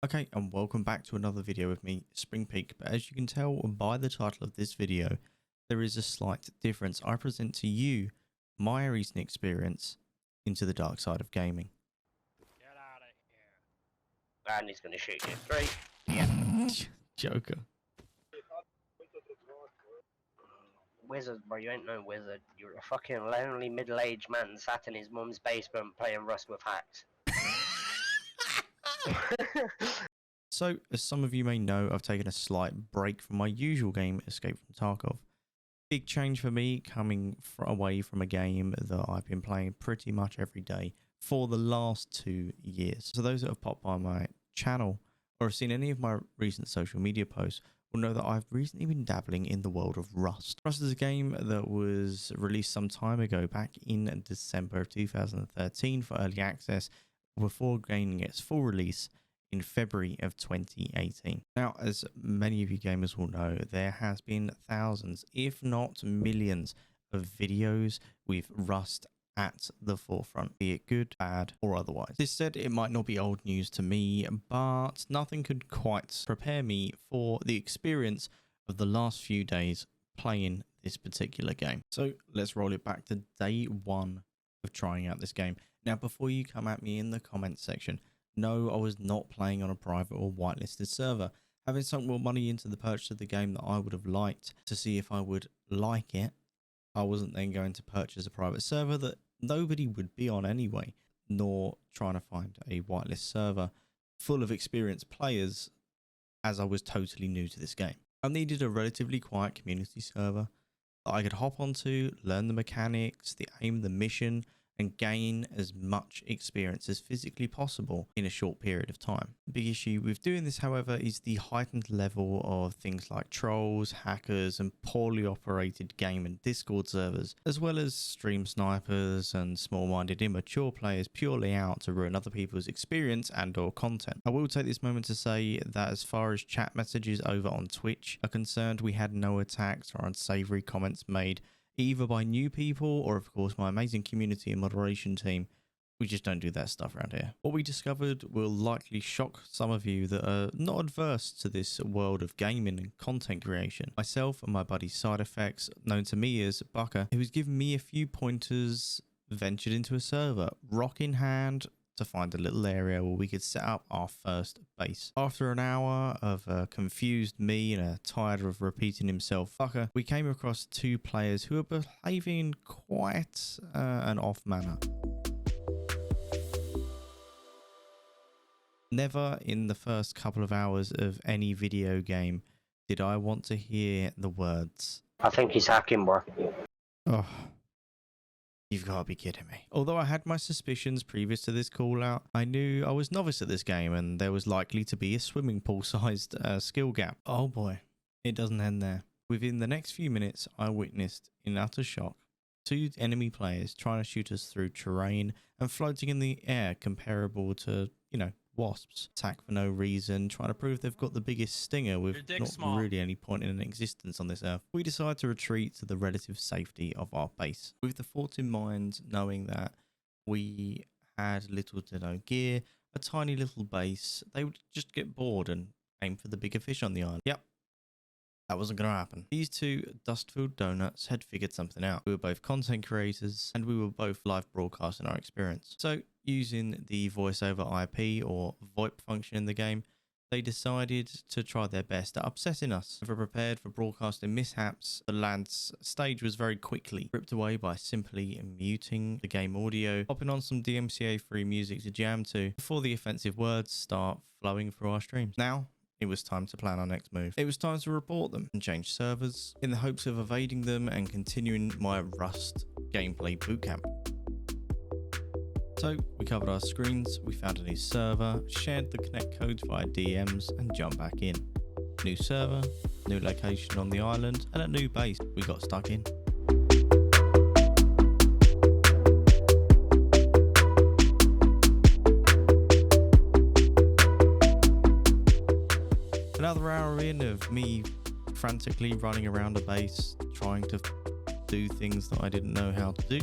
Okay, and welcome back to another video with me, Spring Peak. But as you can tell by the title of this video, there is a slight difference. I present to you my recent experience into the dark side of gaming. Get out of here. And he's gonna shoot you. 3. Yeah. Joker. Wizard, bro, you ain't no wizard. You're a fucking lonely middle-aged man sat in his mum's basement playing Rust with hacks. So, as some of you may know, I've taken a slight break from my usual game, Escape from Tarkov. Big change for me, coming away from a game that I've been playing pretty much every day for the last 2 years. So those that have popped by my channel or have seen any of my recent social media posts will know that I've recently been dabbling in the world of Rust. Rust is a game that was released some time ago, back in December of 2013 for early access, before gaining its full release in February of 2018. Now, as many of you gamers will know, there has been thousands, if not millions, of videos with Rust at the forefront, be it good, bad, or otherwise. This said, it might not be old news to me, but nothing could quite prepare me for the experience of the last few days playing this particular game. So let's roll it back to day one of trying out this game. Now, before you come at me in the comments section, no, I was not playing on a private or whitelisted server. Having sunk more money into the purchase of the game that I would have liked to see if I would like it, I wasn't then going to purchase a private server that nobody would be on anyway, nor trying to find a whitelist server full of experienced players, as I was totally new to this game. I needed a relatively quiet community server that I could hop onto, learn the mechanics, the aim, the mission, and gain as much experience as physically possible in a short period of time. The big issue with doing this, however, is the heightened level of things like trolls, hackers, and poorly operated game and Discord servers, as well as stream snipers and small-minded immature players purely out to ruin other people's experience and or content. I will take this moment to say that as far as chat messages over on Twitch are concerned, we had no attacks or unsavory comments made either by new people or, of course, my amazing community and moderation team. We just don't do that stuff around here. What we discovered will likely shock some of you that are not adverse to this world of gaming and content creation. Myself and my buddy Side Effects, known to me as Bukka, who has given me a few pointers, ventured into a server, rock in hand, to find a little area where we could set up our first base. After an hour of a confused me and a tired of repeating himself fucker, we came across 2 players who were behaving in quite an off manner. Never in the first couple of hours of any video game did I want to hear the words, I think he's hacking, bro. "Oh, you've got to be kidding me." Although I had my suspicions previous to this call out, I knew I was novice at this game and there was likely to be a swimming pool sized skill gap. Oh boy, it doesn't end there. Within the next few minutes, I witnessed, in utter shock, 2 enemy players trying to shoot us through terrain and floating in the air, comparable to, you know, wasps. Attack for no reason, trying to prove they've got the biggest stinger with not really any point in an existence on this earth. We decide to retreat to the relative safety of our base, with the thought in mind, knowing that we had little to no gear, a tiny little base. They would just get bored and aim for the bigger fish on the island. Yep, that wasn't going to happen. These 2 dust-filled donuts had figured something out. We were both content creators and we were both live broadcasting our experience. So, using the voice over IP or VoIP function in the game, they decided to try their best at upsetting us. If we're prepared for broadcasting mishaps, the lad's stage was very quickly ripped away by simply muting the game audio, popping on some DMCA-free music to jam to, before the offensive words start flowing through our streams. Now, it was time to plan our next move. It was time to report them and change servers in the hopes of evading them and continuing my Rust gameplay bootcamp. So we covered our screens, we found a new server, shared the connect codes via DMs and jumped back in. New server, new location on the island, and a new base. We got stuck in. Another hour in of me frantically running around a base, trying to do things that I didn't know how to do.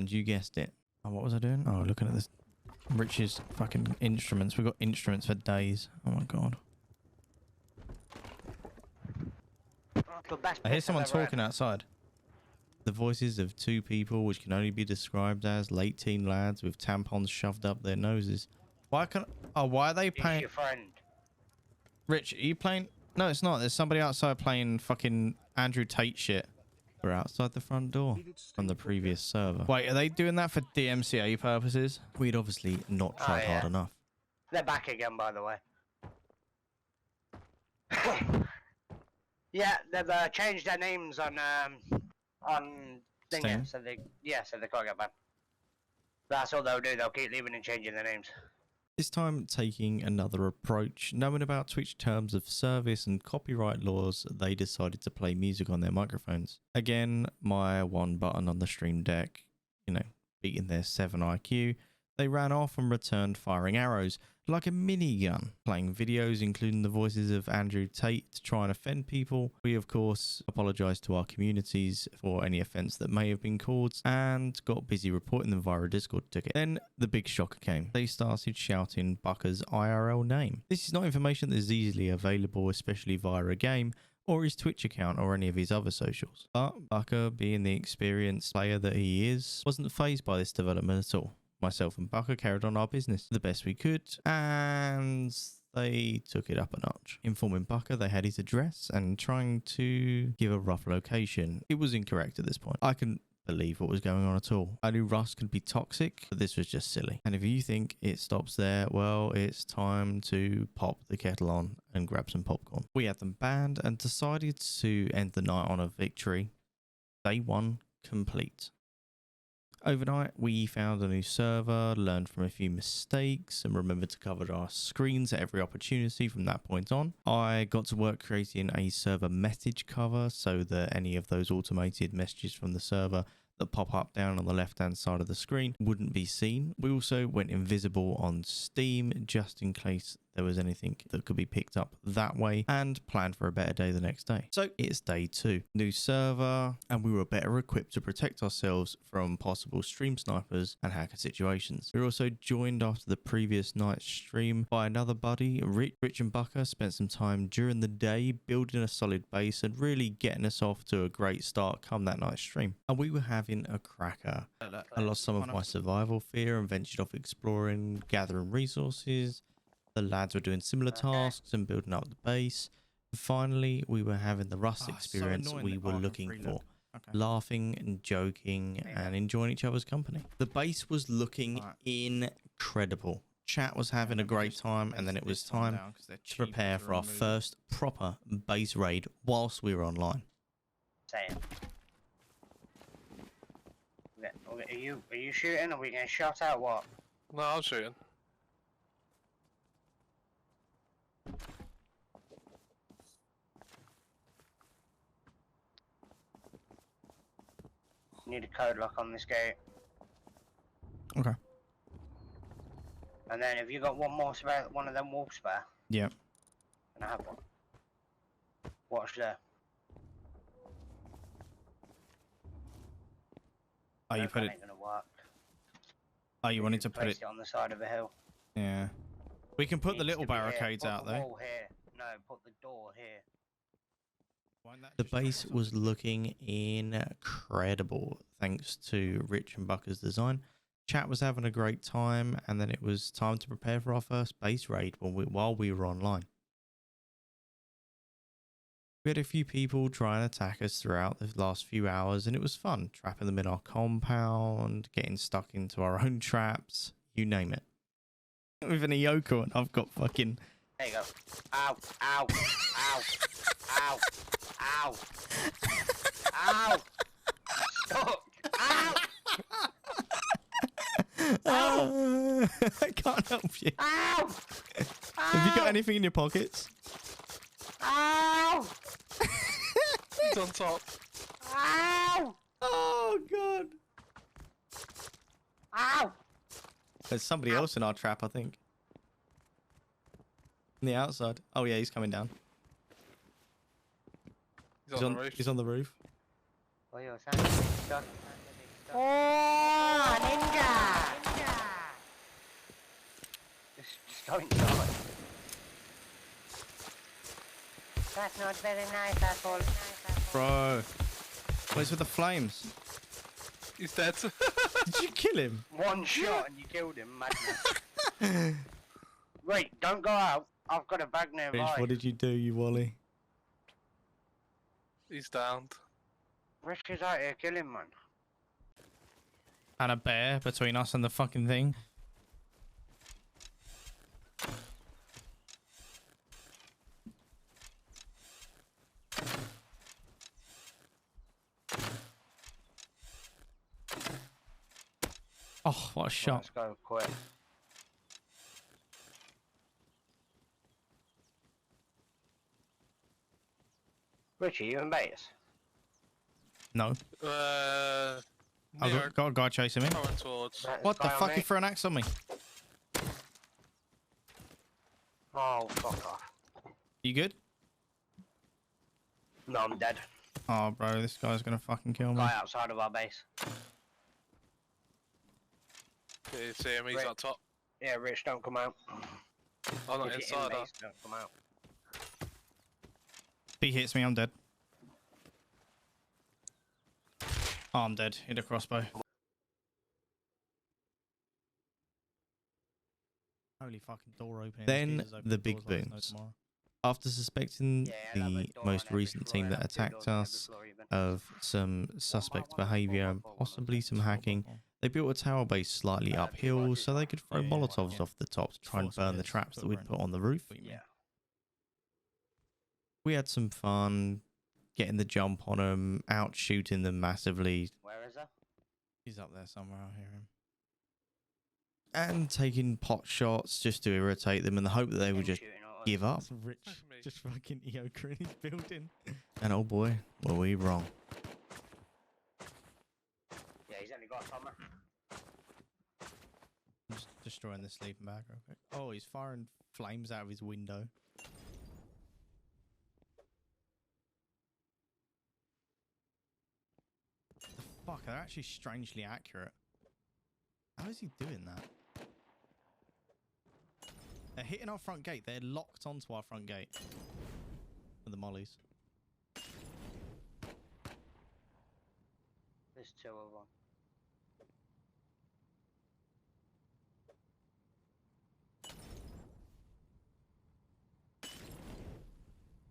And you guessed it. Oh, what was I doing? Oh, looking at this. Rich's fucking instruments. We've got instruments for days. Oh my god. The best I hear piss I've someone ever had. talking outside. The voices of two people which can only be described as late teen lads with tampons shoved up their noses. Why are they He's playing? your friend. Rich, are you playing? No, it's not. There's somebody outside playing fucking Andrew Tate shit. We're outside the front door from the previous server. Wait, are they doing that for DMCA purposes? We'd obviously not tried hard enough. They're back again, by the way. Yeah, they've changed their names on Steam? thingy, so they can't get back. That's all they'll do. They'll keep leaving and changing their names. This time taking another approach. Knowing about Twitch terms of service and copyright laws, they decided to play music on their microphones. Again, my one button on the stream deck, you know, beating their 7 IQ, they ran off and returned firing arrows like a minigun, playing videos including the voices of Andrew Tate to try and offend people. We of course apologised to our communities for any offence that may have been caused and got busy reporting them via a Discord ticket. Then the big shocker came. They started shouting Bukka's IRL name. This is not information that is easily available, especially via a game or his Twitch account or any of his other socials. But Bukka, being the experienced player that he is, wasn't fazed by this development at all. Myself and Bukka carried on our business the best we could, and they took it up a notch, informing Bukka they had his address and trying to give a rough location. It was incorrect at this point. I couldn't believe what was going on at all. I knew Rust could be toxic, but this was just silly. And if you think it stops there, well, it's time to pop the kettle on and grab some popcorn. We had them banned and decided to end the night on a victory. Day 1 complete. Overnight, we found a new server, learned from a few mistakes, and remembered to cover our screens at every opportunity from that point on. I got to work creating a server message cover so that any of those automated messages from the server that pop up down on the left-hand side of the screen wouldn't be seen. We also went invisible on Steam just in case there was anything that could be picked up that way, and planned for a better day the next day. So it's day 2, new server, and we were better equipped to protect ourselves from possible stream snipers and hacker situations. We were also joined after the previous night's stream by another buddy. Rich and Bukka spent some time during the day building a solid base and really getting us off to a great start come that night's stream. And we were having a cracker. I lost some of my survival fear and ventured off exploring, gathering resources. The lads were doing similar tasks and building up the base. Finally, we were having the Rust experience we were looking for. Laughing and joking and enjoying each other's company. The base was looking incredible. Chat was having a great time, and then it was time to prepare for our first proper base raid whilst we were online. Same. Are you shooting? Are we getting shot at? What? No, I'm shooting. Need a code lock on this gate. Okay. And then if you got one more spare, one of them wolf spare. Yeah. Can I have one? Watch there. Oh, you put it. Ain't gonna work. Oh, you wanted to put it on the side of a hill. Yeah. We can put the little barricades out there. Wall here. No, put the door here. The base was looking incredible thanks to Rich and Bukka's design. Chat was having a great time, and then it was time to prepare for our first base raid while we were online. We had a few people try and attack us throughout the last few hours, and it was fun, trapping them in our compound, getting stuck into our own traps, you name it. With an Iyoko, and I've got fucking... There you go. Ow, ow, ow, ow, ow, ow, stop, ow! Oh, I can't help you. Ow! Have you got anything in your pockets? Ow! He's on top. Ow! Oh, God. Ow! There's somebody else in our trap, I think. On the outside. Oh, yeah, he's coming down. He's on the roof. He's on the roof. Oh, you're standing. Oh, ninja! Just go inside. That's not very nice, asshole. Bro. What's with the flames? He's dead. Did you kill him? One shot and you killed him, madness. Wait, don't go out. I've got a bag Rich, nearby. what did you do, you Wally? He's downed. Rich is out here killing, man. And a bear between us and the fucking thing. Oh, what a shot. Let's go quick. Richie, you in base? No. I've Near got a guy chasing me. going towards. Right, What the spy on fuck? me. He threw an axe on me. Oh, fuck off. You good? No, I'm dead. Oh, bro, this guy's gonna fucking kill me. Guy outside of our base. Yeah, you see him, he's Right. on top. Yeah, Rich, don't come out. I'm not If you're inside, in base, don't come out. He hits me, I'm dead. Oh, I'm dead. Hit a crossbow. Holy fucking door opening. Then Jesus, open the doors big like there's no booms. tomorrow. After suspecting Yeah, I'll have a the door most on every recent floor team and that have two doors attacked on every us floor even. of some suspect behaviour and possibly some hacking, they built a tower base slightly uphill so they could throw Yeah, yeah. Molotovs off the top to try and Force burn the it is, traps that put we'd rent. put on the roof. Yeah. We had some fun getting the jump on them, out shooting them massively. Where is that? He's up there somewhere, I'll hear him. And taking pot shots just to irritate them in the hope that they would just give up. Rich, Me. just fucking Eoker in his building. And oh boy, were we wrong. Yeah, he's only got a summer. I'm just destroying the sleeping bag real quick. Oh, he's firing flames out of his window. The fuck, they're actually strangely accurate. How is he doing that? They're hitting our front gate. They're locked onto our front gate. With the mollies. There's two of them.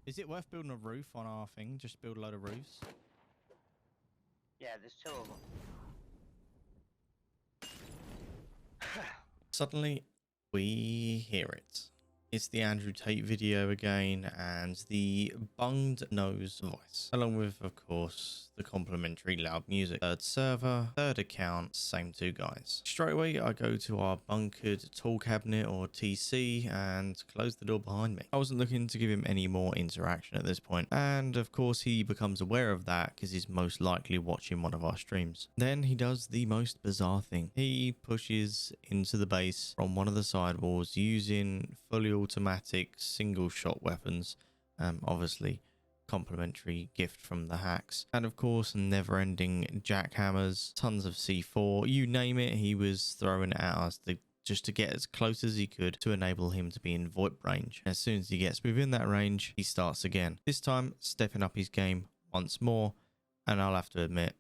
Is it worth building a roof on our thing? Just build a load of roofs? Yeah, there's two of them. Suddenly, we hear it. It's the Andrew Tate video again and the bunged nose voice, along with, of course, the complimentary loud music. Third server, third account, same two guys. Straight away, I go to our bunkered tool cabinet or TC and close the door behind me. I wasn't looking to give him any more interaction at this point, and of course he becomes aware of that because he's most likely watching one of our streams. Then he does the most bizarre thing. He pushes into the base from one of the sidewalls using fully automatic single shot weapons, obviously complimentary gift from the hacks, and of course never-ending jackhammers, tons of C4, you name it, he was throwing it at us just to get as close as he could to enable him to be in VoIP range. As soon as he gets within that range, he starts again, this time stepping up his game once more, and I'll have to admit,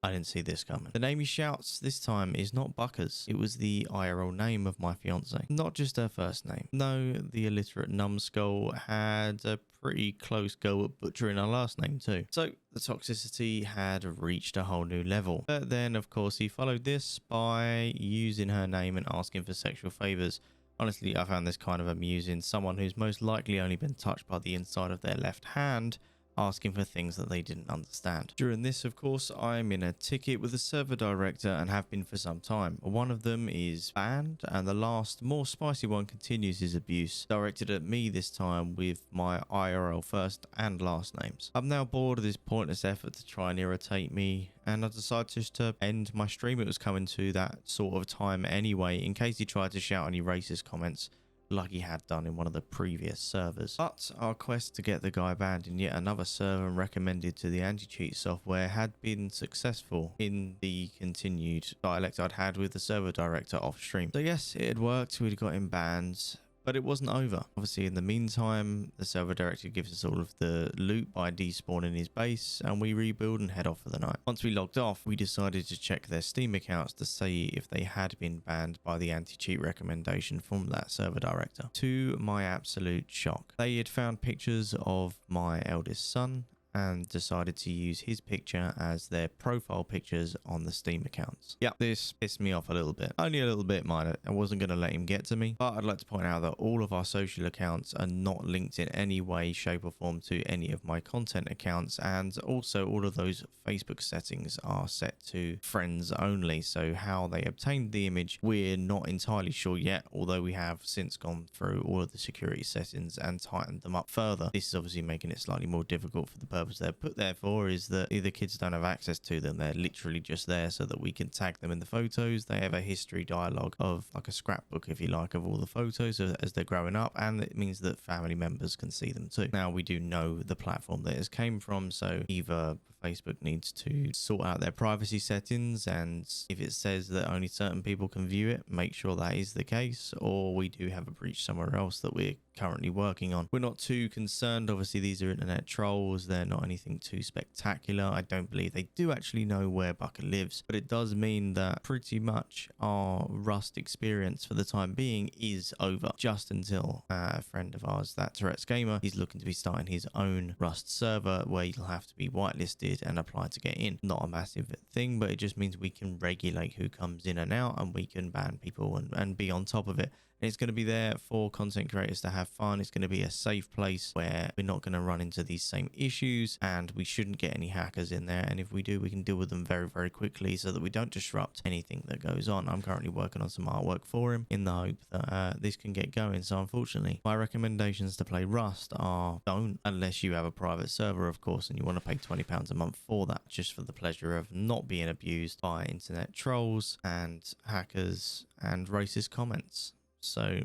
I didn't see this coming. The name he shouts this time is not Bukka's. It was the IRL name of my fiance. Not just her first name. No, the illiterate numbskull had a pretty close go at butchering her last name too. So the toxicity had reached a whole new level. But then, of course, he followed this by using her name and asking for sexual favors. Honestly, I found this kind of amusing. Someone who's most likely only been touched by the inside of their left hand asking for things that they didn't understand. During this, of course, I'm in a ticket with the server director and have been for some time. One of them is banned, and the last, more spicy one continues his abuse, directed at me this time with my IRL first and last names. I'm now bored of this pointless effort to try and irritate me, and I decided just to end my stream. It was coming to that sort of time anyway, in case he tried to shout any racist comments. like he had done in one of the previous servers. But our quest to get the guy banned in yet another server and recommended to the anti-cheat software had been successful in the continued dialect I'd had with the server director off stream. So yes, it had worked. We'd got him banned. But it wasn't over. Obviously, in the meantime, the server director gives us all of the loot by despawning his base, and we rebuild and head off for the night. Once we logged off, we decided to check their Steam accounts to see if they had been banned by the anti-cheat recommendation from that server director. To my absolute shock, they had found pictures of my eldest son and decided to use his picture as their profile pictures on the Steam accounts. Yep, this pissed me off a little bit. Only a little bit, minor. I wasn't going to let him get to me, but I'd like to point out that all of our social accounts are not linked in any way, shape or form to any of my content accounts, and also all of those Facebook settings are set to friends only. So how they obtained the image, we're not entirely sure yet, although we have since gone through all of the security settings and tightened them up further. This is obviously making it slightly more difficult for the purpose they're put there for, is that either kids don't have access to them, they're literally just there so that we can tag them in the photos. They have a history dialogue of like a scrapbook, if you like, of all the photos as they're growing up, and it means that family members can see them too. Now we do know the platform that it came from, so either Facebook needs to sort out their privacy settings, and if it says that only certain people can view it, make sure that is the case, or we do have a breach somewhere else that we're currently working on. We're not too concerned. Obviously, these are internet trolls. They're not anything too spectacular. I don't believe they do actually know where Bukka lives, but it does mean that pretty much our Rust experience for the time being is over, just until a friend of ours, that Tourette's Gamer, he's looking to be starting his own Rust server where you'll have to be whitelisted and apply to get in. Not a massive thing, but it just means we can regulate who comes in and out, and we can ban people and be on top of it. It's going to be there for content creators to have fun. It's going to be a safe place where we're not going to run into these same issues, and we shouldn't get any hackers in there. And if we do, we can deal with them very, very quickly so that we don't disrupt anything that goes on. I'm currently working on some artwork for him in the hope that this can get going. So unfortunately, my recommendations to play Rust are don't, unless you have a private server, of course, and you want to pay £20 a month for that, just for the pleasure of not being abused by internet trolls and hackers and racist comments. So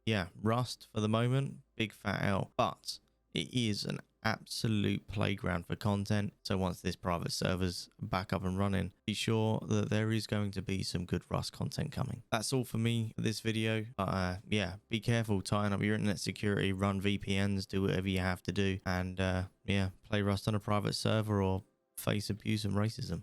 yeah, Rust for the moment, big fat L, but it is an absolute playground for content. So once this private server's back up and running, be sure that there is going to be some good Rust content coming. That's all for me for this video. Yeah, be careful, tighten up your internet security, run VPNs, do whatever you have to do, and yeah, play Rust on a private server or face abuse and racism.